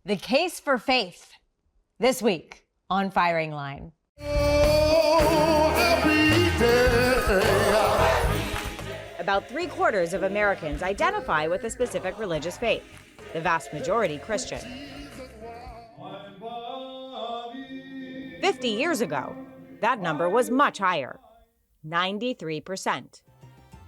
The case for faith, this week on Firing Line. About 3/4 of Americans identify with a specific religious faith, the vast majority Christian. 50 years ago, that number was much higher, 93%.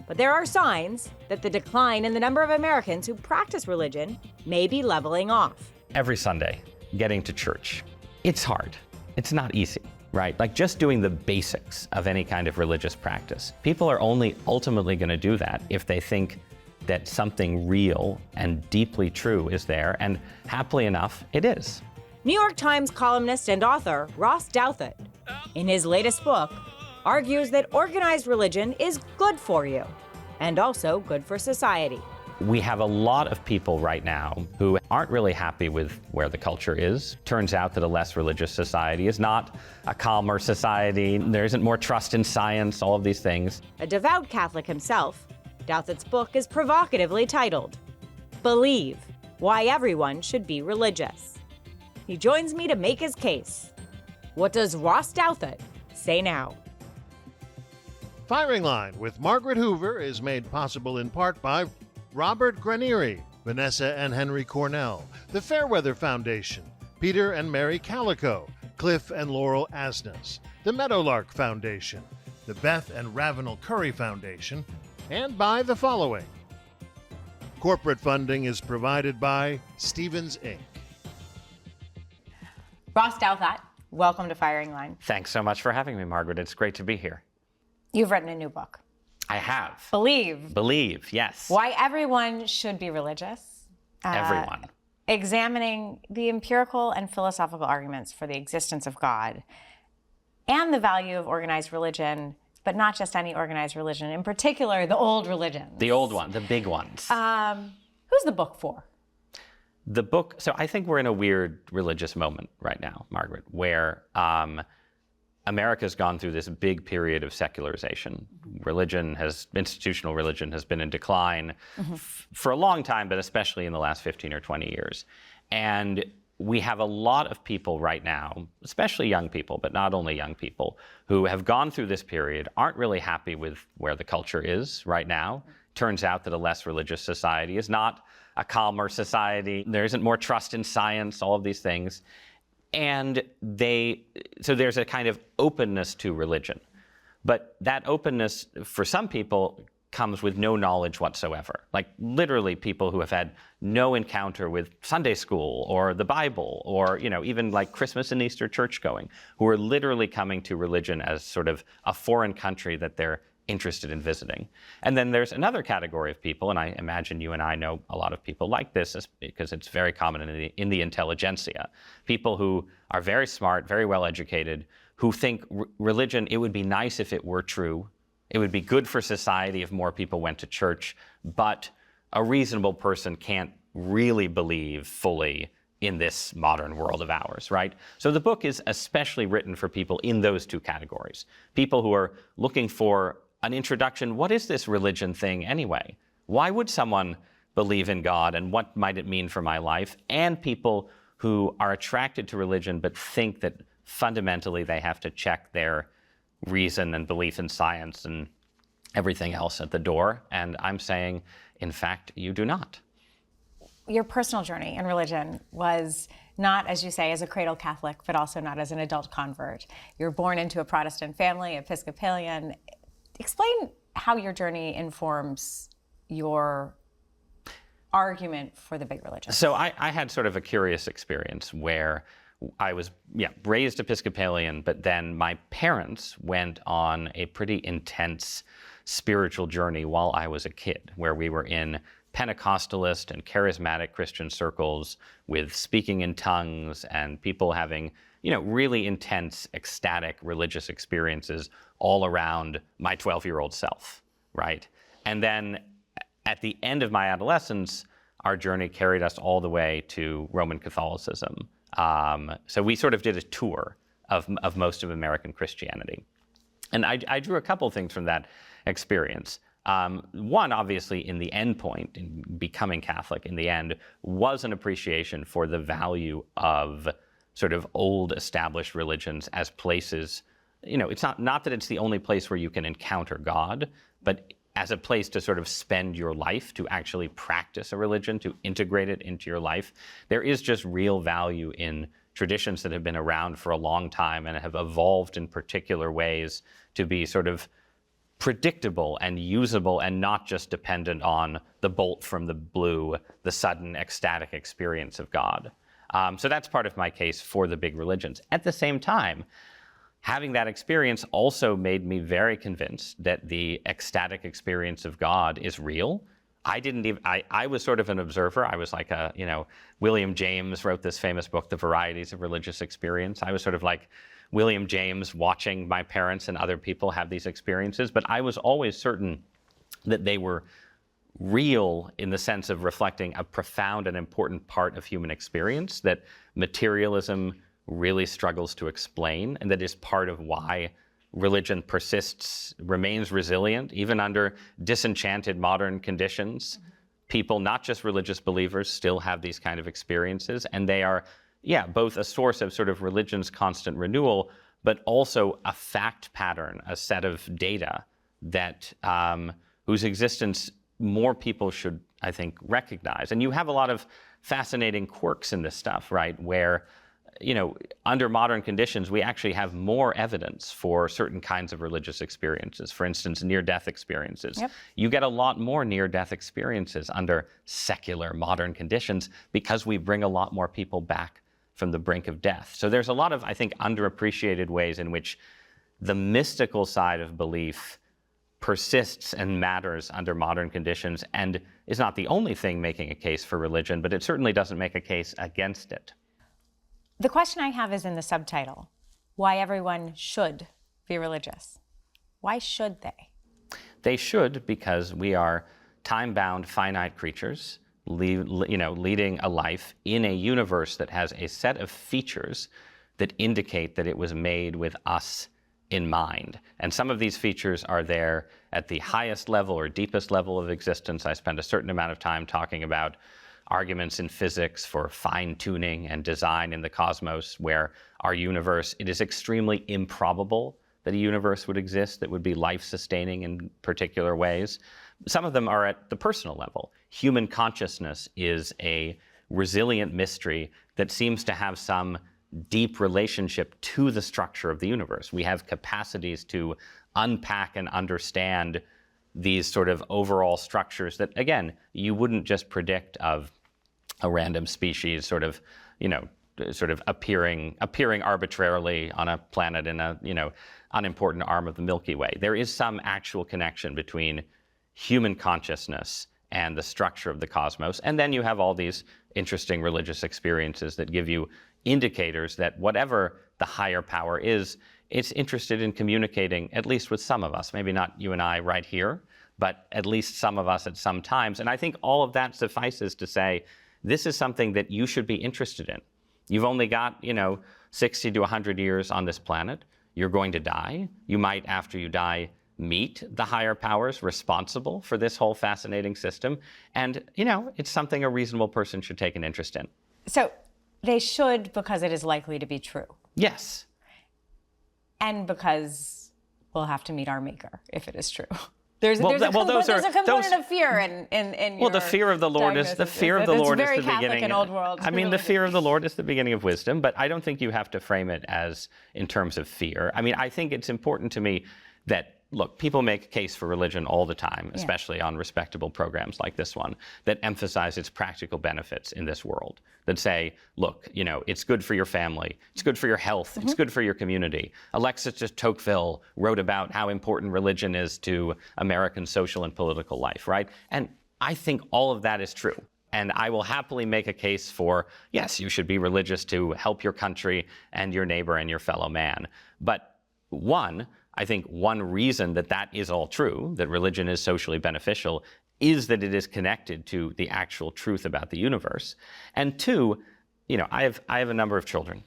But there are signs that the decline in the number of Americans who practice religion may be leveling off. Every Sunday, getting to church, it's hard. It's not easy, right? Like just doing the basics of any kind of religious practice. People are only ultimately going to do that if they think that something real and deeply true is there, and happily enough, it is. New York Times columnist and author Ross Douthat, in his latest book, argues that organized religion is good for you and also good for society. We have a lot of people right now who aren't really happy with where the culture is. Turns out that a less religious society is not a calmer society. There isn't more trust in science, all of these things. A devout Catholic himself, Douthat's book is provocatively titled, Believe: Why Everyone Should Be Religious. He joins me to make his case. What does Ross Douthat say now? Firing Line with Margaret Hoover is made possible in part by Robert Granieri, Vanessa and Henry Cornell, the Fairweather Foundation, Peter and Mary Calico, Cliff and Laurel Asnes, the Meadowlark Foundation, the Beth and Ravenel Curry Foundation, and by the following. Corporate funding is provided by Stevens, Inc. Ross Douthat, welcome to Firing Line. Thanks so much for having me, Margaret. It's great to be here. You've written a new book. I have. Believe. Believe, yes. Why Everyone Should Be Religious. Everyone. Examining the empirical and philosophical arguments for the existence of God and the value of organized religion, but not just any organized religion, in particular, the old religions. The old one, the big ones. Who's the book for? The book, so I think we're in a weird religious moment right now, Margaret, where America's gone through this big period of secularization. Institutional religion has been in decline for a long time, but especially in the last 15 or 20 years. And we have a lot of people right now, especially young people, but not only young people, who have gone through this period, aren't really happy with where the culture is right now. Turns out that a less religious society is not a calmer society. There isn't more trust in science, all of these things. And so there's a kind of openness to religion. But that openness, for some people, comes with no knowledge whatsoever. Like literally people who have had no encounter with Sunday school or the Bible or, even like Christmas and Easter church going, who are literally coming to religion as sort of a foreign country that they're interested in visiting. And then there's another category of people, and I imagine you and I know a lot of people like this because it's very common in the intelligentsia. People who are very smart, very well educated, who think religion, it would be nice if it were true. It would be good for society if more people went to church, but a reasonable person can't really believe fully in this modern world of ours, right? So the book is especially written for people in those two categories. People who are looking for an introduction. What is this religion thing anyway? Why would someone believe in God, and what might it mean for my life? And people who are attracted to religion but think that fundamentally they have to check their reason and belief in science and everything else at the door. And I'm saying, in fact, you do not. Your personal journey in religion was not, as you say, as a cradle Catholic, but also not as an adult convert. You were born into a Protestant family, Episcopalian. Explain how your journey informs your argument for the big religion. So I had sort of a curious experience where I was raised Episcopalian, but then my parents went on a pretty intense spiritual journey while I was a kid, where we were in Pentecostalist and charismatic Christian circles with speaking in tongues and people having, really intense, ecstatic religious experiences all around my 12-year-old self, right? And then at the end of my adolescence, our journey carried us all the way to Roman Catholicism. So we sort of did a tour of most of American Christianity. And I drew a couple things from that experience. One, obviously, in the end point, in becoming Catholic in the end, was an appreciation for the value of sort of old established religions as places. It's not that it's the only place where you can encounter God, but as a place to sort of spend your life, to actually practice a religion, to integrate it into your life. There is just real value in traditions that have been around for a long time and have evolved in particular ways to be sort of predictable and usable and not just dependent on the bolt from the blue, the sudden ecstatic experience of God. So that's part of my case for the big religions. At the same time, having that experience also made me very convinced that the ecstatic experience of God is real. I was sort of an observer. I was like William James wrote this famous book, The Varieties of Religious Experience. I was sort of like William James watching my parents and other people have these experiences, but I was always certain that they were real in the sense of reflecting a profound and important part of human experience that materialism really struggles to explain, and that is part of why religion persists, remains resilient, even under disenchanted modern conditions. People, not just religious believers, still have these kind of experiences, and they are, both a source of sort of religion's constant renewal, but also a fact pattern, a set of data that whose existence more people should, I think, recognize. And you have a lot of fascinating quirks in this stuff, right, where under modern conditions, we actually have more evidence for certain kinds of religious experiences. For instance, near-death experiences. Yep. You get a lot more near-death experiences under secular modern conditions because we bring a lot more people back from the brink of death. So there's a lot of, I think, underappreciated ways in which the mystical side of belief persists and matters under modern conditions and is not the only thing making a case for religion, but it certainly doesn't make a case against it. The question I have is in the subtitle, why everyone should be religious. Why should they? They should because we are time-bound, finite creatures, leading a life in a universe that has a set of features that indicate that it was made with us in mind. And some of these features are there at the highest level or deepest level of existence. I spend a certain amount of time talking about arguments in physics for fine-tuning and design in the cosmos, where our universe, it is extremely improbable that a universe would exist that would be life-sustaining in particular ways. Some of them are at the personal level. Human consciousness is a resilient mystery that seems to have some deep relationship to the structure of the universe. We have capacities to unpack and understand these sort of overall structures that, again, you wouldn't just predict of a random species sort of appearing arbitrarily on a planet in a, unimportant arm of the Milky Way. There is some actual connection between human consciousness and the structure of the cosmos. And then you have all these interesting religious experiences that give you indicators that whatever the higher power is, it's interested in communicating, at least with some of us, maybe not you and I right here, but at least some of us at some times. And I think all of that suffices to say, this is something that you should be interested in. You've only got, 60 to 100 years on this planet. You're going to die. You might, after you die, meet the higher powers responsible for this whole fascinating system. And, it's something a reasonable person should take an interest in. So they should because it is likely to be true. Yes. And because we'll have to meet our maker if it is true. There's a component of fear in well, the fear of the Lord is the fear of the Lord is the beginning. In old world. I mean, the fear of the Lord is the beginning of wisdom, but I don't think you have to frame it as in terms of fear. I mean, I think it's important to me that, look, people make a case for religion all the time, especially on respectable programs like this one, that emphasize its practical benefits in this world, that say, look, it's good for your family, it's good for your health, it's good for your community. Alexis de Tocqueville wrote about how important religion is to American social and political life, right? And I think all of that is true. And I will happily make a case for, yes, you should be religious to help your country and your neighbor and your fellow man. But I think one reason that is all true, that religion is socially beneficial, is that it is connected to the actual truth about the universe. And two, I have a number of children.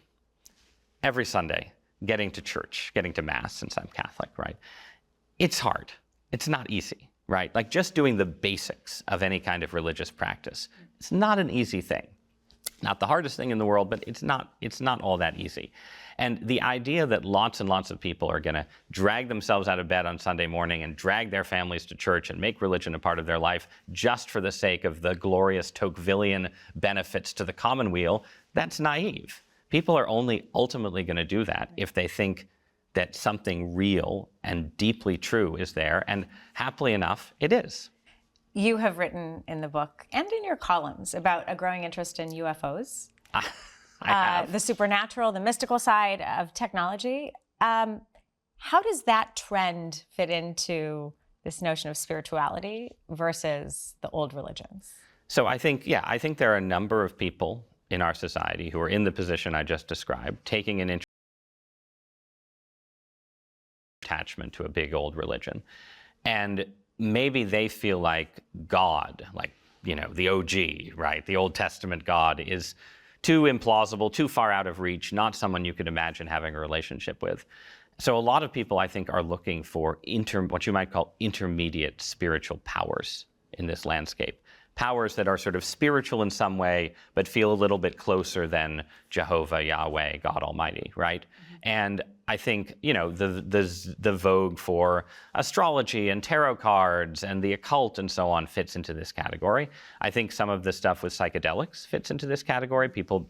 Every Sunday, getting to church, getting to Mass, since I'm Catholic, right? It's hard. It's not easy. right? Like just doing the basics of any kind of religious practice. It's not an easy thing. Not the hardest thing in the world, but it's not all that easy. And the idea that lots and lots of people are going to drag themselves out of bed on Sunday morning and drag their families to church and make religion a part of their life just for the sake of the glorious Tocquevillian benefits to the commonweal, that's naive. People are only ultimately going to do that if they think that something real and deeply true is there, and happily enough, it is. You have written in the book and in your columns about a growing interest in UFOs. I have. The supernatural, the mystical side of technology. How does that trend fit into this notion of spirituality versus the old religions? So I think there are a number of people in our society who are in the position I just described, taking an attachment to a big old religion. And maybe they feel like God, like, the OG, right? The Old Testament God is too implausible, too far out of reach, not someone you could imagine having a relationship with. So a lot of people, I think, are looking for what you might call intermediate spiritual powers in this landscape. Powers that are sort of spiritual in some way, but feel a little bit closer than Jehovah, Yahweh, God Almighty, right? Mm-hmm. And I think, the vogue for astrology and tarot cards and the occult and so on fits into this category. I think some of the stuff with psychedelics fits into this category. People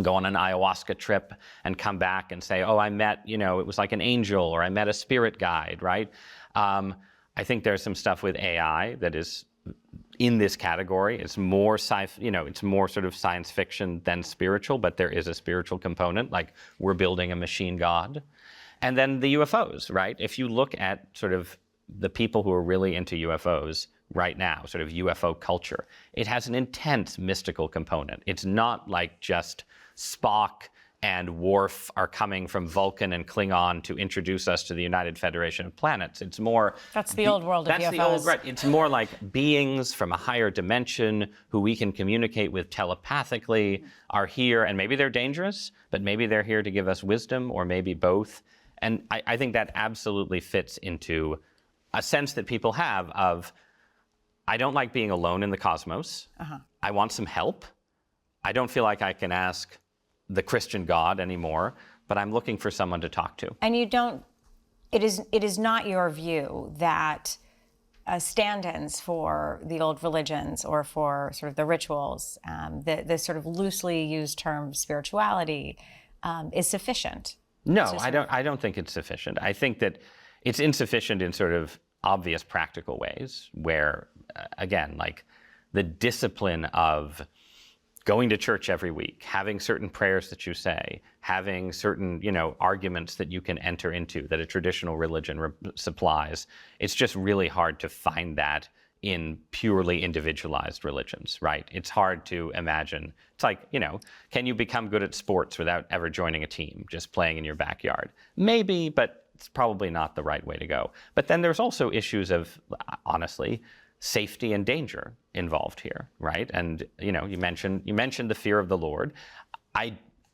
go on an ayahuasca trip and come back and say, oh, I met, it was like an angel, or I met a spirit guide, right? I think there's some stuff with AI that is in this category. It's more it's more sort of science fiction than spiritual, but there is a spiritual component, like we're building a machine god. And then the UFOs, right? If you look at sort of the people who are really into UFOs right now, sort of UFO culture, it has an intense mystical component. It's not like just Spock and Worf are coming from Vulcan and Klingon to introduce us to the United Federation of Planets. It's more... That's the old world of UFOs. That's the old, right. It's more like beings from a higher dimension who we can communicate with telepathically are here, and maybe they're dangerous, but maybe they're here to give us wisdom, or maybe both. And I think that absolutely fits into a sense that people have of, I don't like being alone in the cosmos. Uh-huh. I want some help. I don't feel like I can ask the Christian God anymore, but I'm looking for someone to talk to. And it is not your view that stand-ins for the old religions or for sort of the rituals, the sort of loosely used term spirituality, is sufficient? No, I don't think it's sufficient. I think that it's insufficient in sort of obvious practical ways where, again, like the discipline of going to church every week, having certain prayers that you say, having certain, arguments that you can enter into that a traditional religion supplies. It's just really hard to find that in purely individualized religions, right? It's hard to imagine. It's like, can you become good at sports without ever joining a team, just playing in your backyard? Maybe, but it's probably not the right way to go. But then there's also issues of, honestly, safety and danger involved here, right? And you mentioned the fear of the Lord.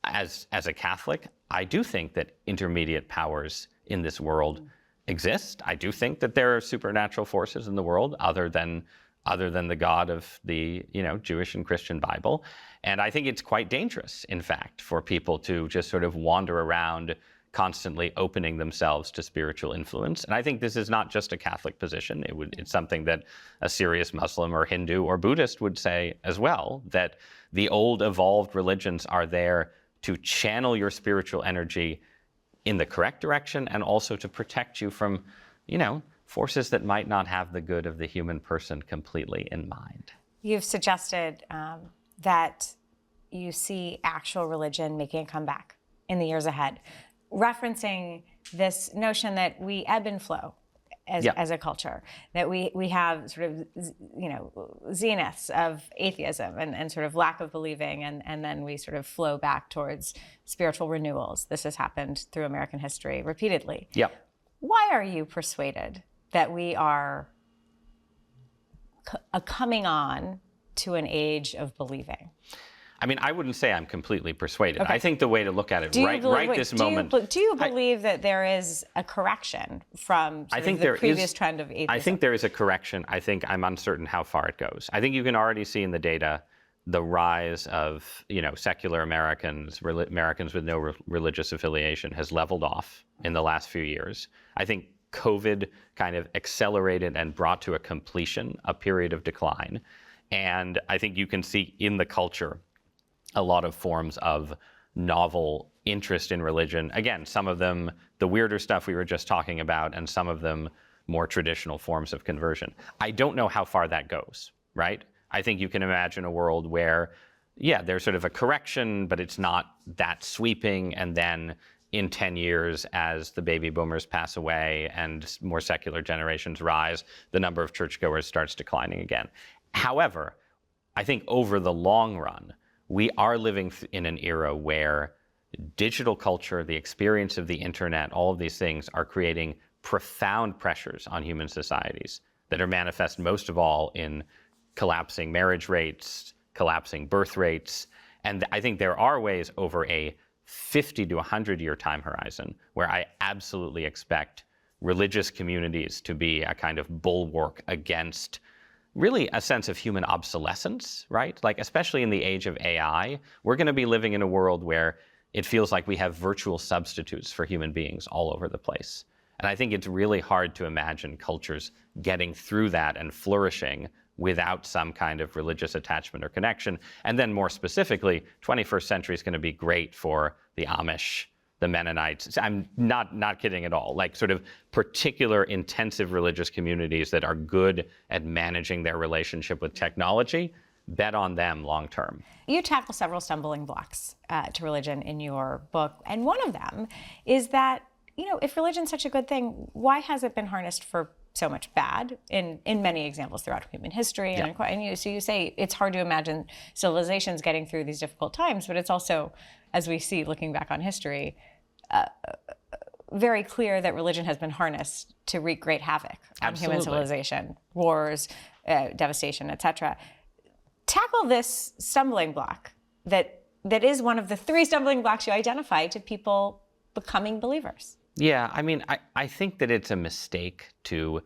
As a Catholic, I do think that intermediate powers in this world exist. I do think that there are supernatural forces in the world other than the God of the Jewish and Christian Bible. And I think it's quite dangerous, in fact, for people to just sort of wander around constantly opening themselves to spiritual influence. And I think this is not just a Catholic position. It's something that a serious Muslim or Hindu or Buddhist would say as well, that the old evolved religions are there to channel your spiritual energy in the correct direction and also to protect you from, forces that might not have the good of the human person completely in mind. You've suggested that you see actual religion making a comeback in the years ahead, referencing this notion that we ebb and flow as a culture, that we have sort of, zeniths of atheism and sort of lack of believing, and then we sort of flow back towards spiritual renewals. This has happened through American history repeatedly. Yeah. Why are you persuaded that we are coming on to an age of believing? I mean, I wouldn't say I'm completely persuaded. Okay. I think the way to look at it this moment. Do you believe that there is a correction from the previous trend of atheism? I think there is a correction. I think I'm uncertain how far it goes. I think you can already see in the data the rise of, secular Americans, Americans with no religious affiliation has leveled off in the last few years. I think COVID kind of accelerated and brought to a completion a period of decline. And I think you can see in the culture a lot of forms of novel interest in religion. Again, some of them, the weirder stuff we were just talking about, and some of them more traditional forms of conversion. I don't know how far that goes, right? I think you can imagine a world where, there's sort of a correction, but it's not that sweeping. And then in 10 years, as the baby boomers pass away and more secular generations rise, the number of churchgoers starts declining again. However, I think over the long run, we are living in an era where digital culture, the experience of the internet, all of these things are creating profound pressures on human societies that are manifest most of all in collapsing marriage rates, collapsing birth rates. And I think there are ways over a 50 to 100 year time horizon where I absolutely expect religious communities to be a kind of bulwark against really a sense of human obsolescence, right? Like, especially in the age of AI, we're going to be living in a world where it feels like we have virtual substitutes for human beings all over the place. And I think it's really hard to imagine cultures getting through that and flourishing without some kind of religious attachment or connection. And then more specifically, 21st century is going to be great for the Amish, the Mennonites. I'm not kidding at all. Like, sort of particular intensive religious communities that are good at managing their relationship with technology, bet on them long term. You tackle several stumbling blocks to religion in your book. And one of them is that, if religion's such a good thing, why has it been harnessed for so much bad in many examples throughout human history? And so you say it's hard to imagine civilizations getting through these difficult times, but it's also, as we see looking back on history, very clear that religion has been harnessed to wreak great havoc on human civilization, wars, devastation, etc. Tackle this stumbling block that is one of the 3 stumbling blocks you identify to people becoming believers. Yeah, I mean, I think that it's a mistake to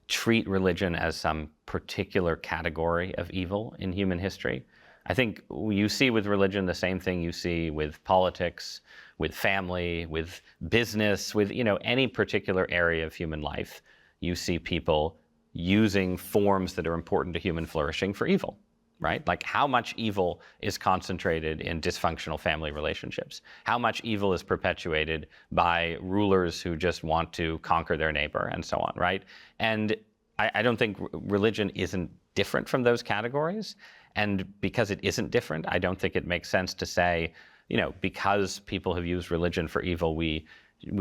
treat religion as some particular category of evil in human history. I think you see with religion the same thing you see with politics, with family, with business, with any particular area of human life. You see people using forms that are important to human flourishing for evil, right? Like, how much evil is concentrated in dysfunctional family relationships? How much evil is perpetuated by rulers who just want to conquer their neighbor, and so on, right? And I don't think religion isn't different from those categories. And because it isn't different, I don't think it makes sense to say, because people have used religion for evil, we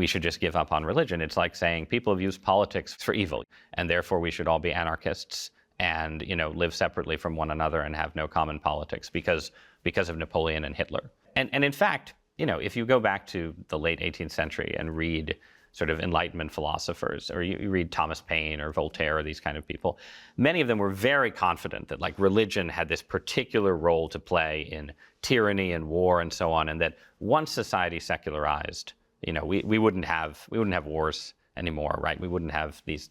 should just give up on religion. It's like saying people have used politics for evil, and therefore we should all be anarchists and live separately from one another and have no common politics because of Napoleon and Hitler. And in fact, if you go back to the late 18th century and read sort of Enlightenment philosophers, or you read Thomas Paine or Voltaire or these kind of people, many of them were very confident that religion had this particular role to play in tyranny and war and so on, and that once society secularized, we wouldn't have wars anymore, right? We wouldn't have these,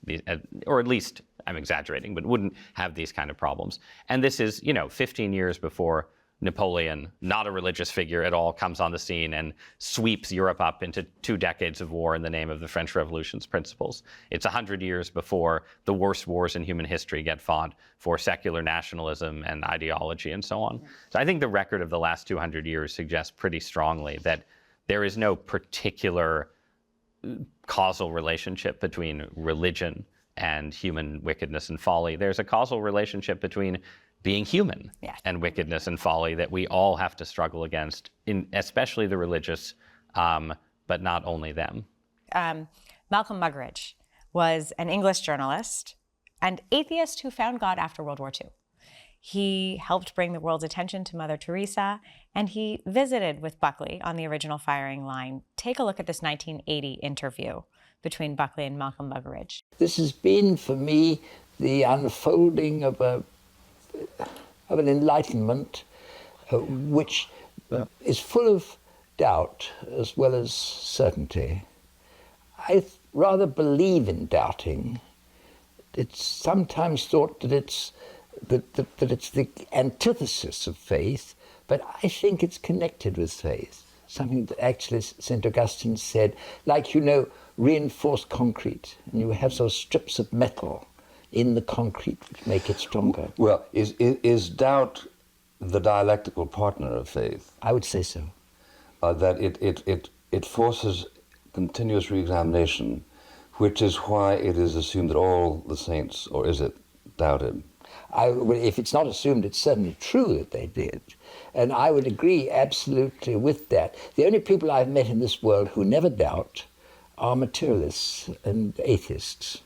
or at least, I'm exaggerating, but wouldn't have these kind of problems. And this is, 15 years before Napoleon, not a religious figure at all, comes on the scene and sweeps Europe up into 2 decades of war in the name of the French Revolution's principles. It's 100 years before the worst wars in human history get fought for secular nationalism and ideology and so on. So I think the record of the last 200 years suggests pretty strongly that there is no particular causal relationship between religion and human wickedness and folly. There's a causal relationship between being human and wickedness and folly that we all have to struggle against, especially the religious, but not only them. Malcolm Muggeridge was an English journalist and atheist who found God after World War II. He helped bring the world's attention to Mother Teresa, and he visited with Buckley on the original firing line. Take a look at this 1980 interview between Buckley and Malcolm Muggeridge. This has been, for me, the unfolding of an enlightenment which is full of doubt as well as certainty. I rather believe in doubting. It's sometimes thought that it's the antithesis of faith, but I think it's connected with faith. Something that actually St. Augustine said, like, reinforced concrete, and you have those strips of metal in the concrete which make it stronger. Well, is doubt the dialectical partner of faith? I would say so. That it forces continuous re-examination, which is why it is assumed that all the saints, or is it, doubted? If it's not assumed, it's certainly true that they did. And I would agree absolutely with that. The only people I've met in this world who never doubt are materialists and atheists.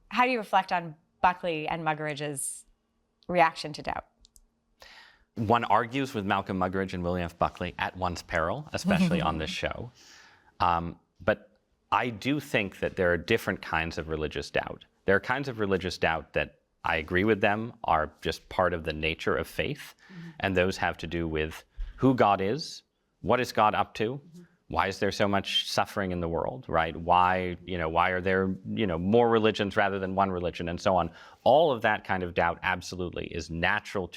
How do you reflect on Buckley and Muggeridge's reaction to doubt? One argues with Malcolm Muggeridge and William F. Buckley at one's peril, especially on this show. But I do think that there are different kinds of religious doubt. There are kinds of religious doubt that I agree with them are just part of the nature of faith. And those have to do with who God is, what is God up to, why is there so much suffering in the world, right? Why are there, more religions rather than one religion, and so on. All of that kind of doubt absolutely is natural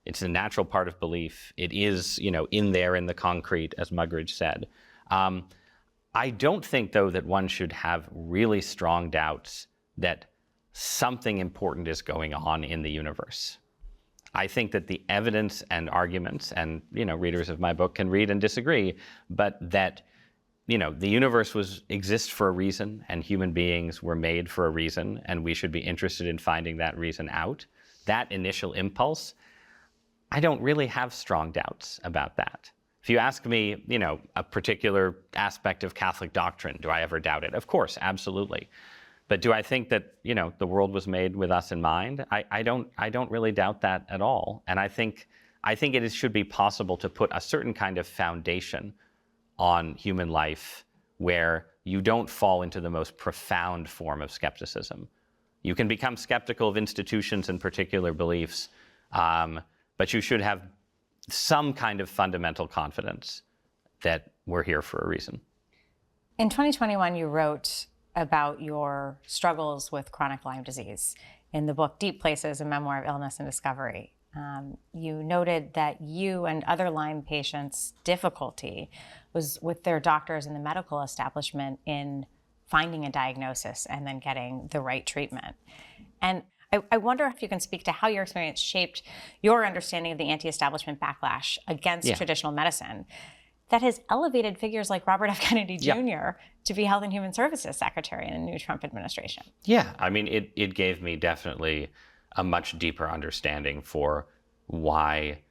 it's a natural part of belief. It is, in there in the concrete, as Muggeridge said. I don't think, though, that one should have really strong doubts that something important is going on in the universe. I think that the evidence and arguments, and readers of my book can read and disagree, but that the universe exists for a reason, and human beings were made for a reason, and we should be interested in finding that reason out. That initial impulse, I don't really have strong doubts about that. If you ask me, a particular aspect of Catholic doctrine, do I ever doubt it? Of course, absolutely. But do I think that, the world was made with us in mind? I don't really doubt that at all. And I think it should be possible to put a certain kind of foundation on human life where you don't fall into the most profound form of skepticism. You can become skeptical of institutions and particular beliefs, but you should have some kind of fundamental confidence that we're here for a reason. In 2021, you wrote about your struggles with chronic Lyme disease in the book Deep Places, A Memoir of Illness and Discovery. You noted that you and other Lyme patients' difficulty was with their doctors and the medical establishment in finding a diagnosis and then getting the right treatment. And I wonder if you can speak to how your experience shaped your understanding of the anti-establishment backlash against traditional medicine that has elevated figures like Robert F. Kennedy Jr. to be Health and Human Services Secretary in the new Trump administration. Yeah, I mean, it gave me definitely a much deeper understanding for why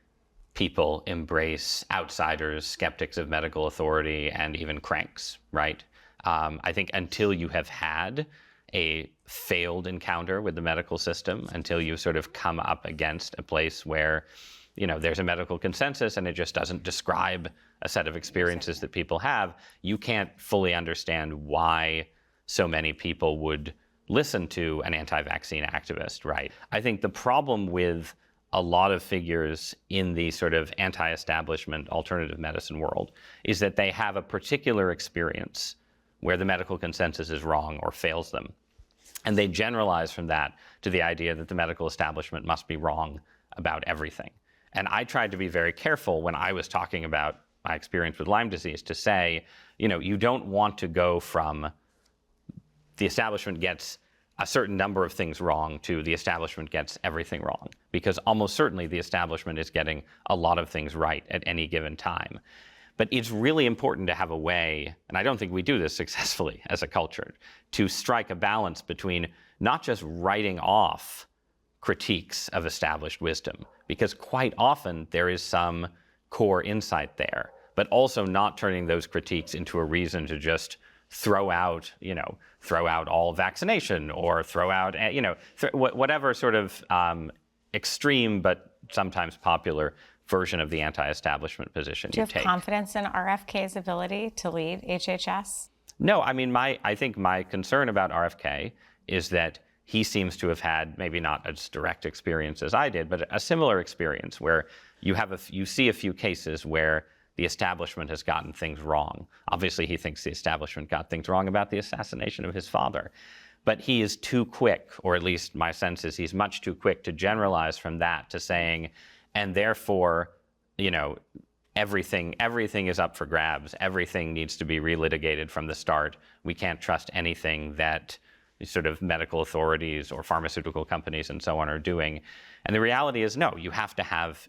people embrace outsiders, skeptics of medical authority, and even cranks, right? I think until you have had a failed encounter with the medical system, until you sort of come up against a place where, there's a medical consensus and it just doesn't describe a set of experiences that people have, you can't fully understand why so many people would listen to an anti-vaccine activist, right? I think the problem with a lot of figures in the sort of anti-establishment alternative medicine world is that they have a particular experience where the medical consensus is wrong or fails them. And they generalize from that to the idea that the medical establishment must be wrong about everything. And I tried to be very careful when I was talking about my experience with Lyme disease to say, you don't want to go from the establishment gets a certain number of things wrong to the establishment gets everything wrong, because almost certainly the establishment is getting a lot of things right at any given time. But it's really important to have a way, and I don't think we do this successfully as a culture, to strike a balance between not just writing off critiques of established wisdom, because quite often there is some core insight there, but also not turning those critiques into a reason to just throw out all vaccination or throw out, whatever sort of extreme but sometimes popular version of the anti-establishment position you take. Do you have confidence in RFK's ability to lead HHS? No, I mean, I think my concern about RFK is that he seems to have had maybe not as direct experience as I did, but a similar experience where you see a few cases where the establishment has gotten things wrong. Obviously, he thinks the establishment got things wrong about the assassination of his father. But he is too quick, or at least my sense is he's much too quick to generalize from that to saying, and therefore, everything is up for grabs. Everything needs to be relitigated from the start. We can't trust anything that sort of medical authorities or pharmaceutical companies and so on are doing. And the reality is, no, you have to have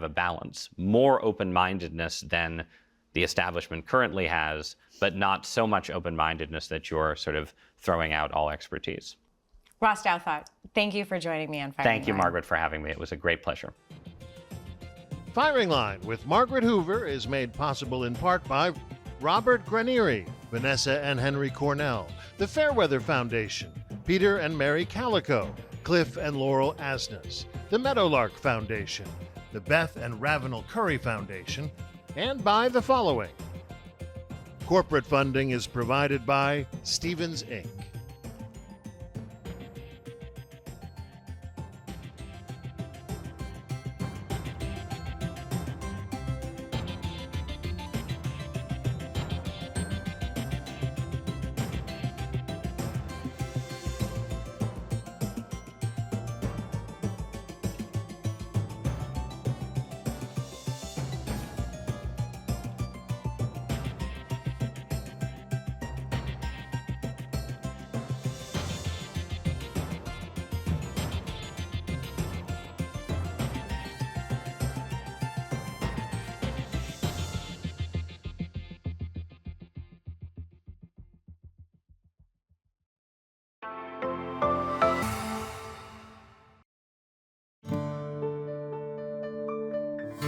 a balance, more open-mindedness than the establishment currently has, but not so much open-mindedness that you're sort of throwing out all expertise. Ross Douthat, thank you for joining me on Firing Thank you, Line. Margaret, for having me. It was a great pleasure. Firing Line with Margaret Hoover is made possible in part by Robert Granieri, Vanessa and Henry Cornell, the Fairweather Foundation, Peter and Mary Calico, Cliff and Laurel Asnes, the Meadowlark Foundation, the Beth and Ravenel Curry Foundation, and by the following. Corporate funding is provided by Stevens Inc.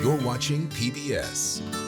You're watching PBS.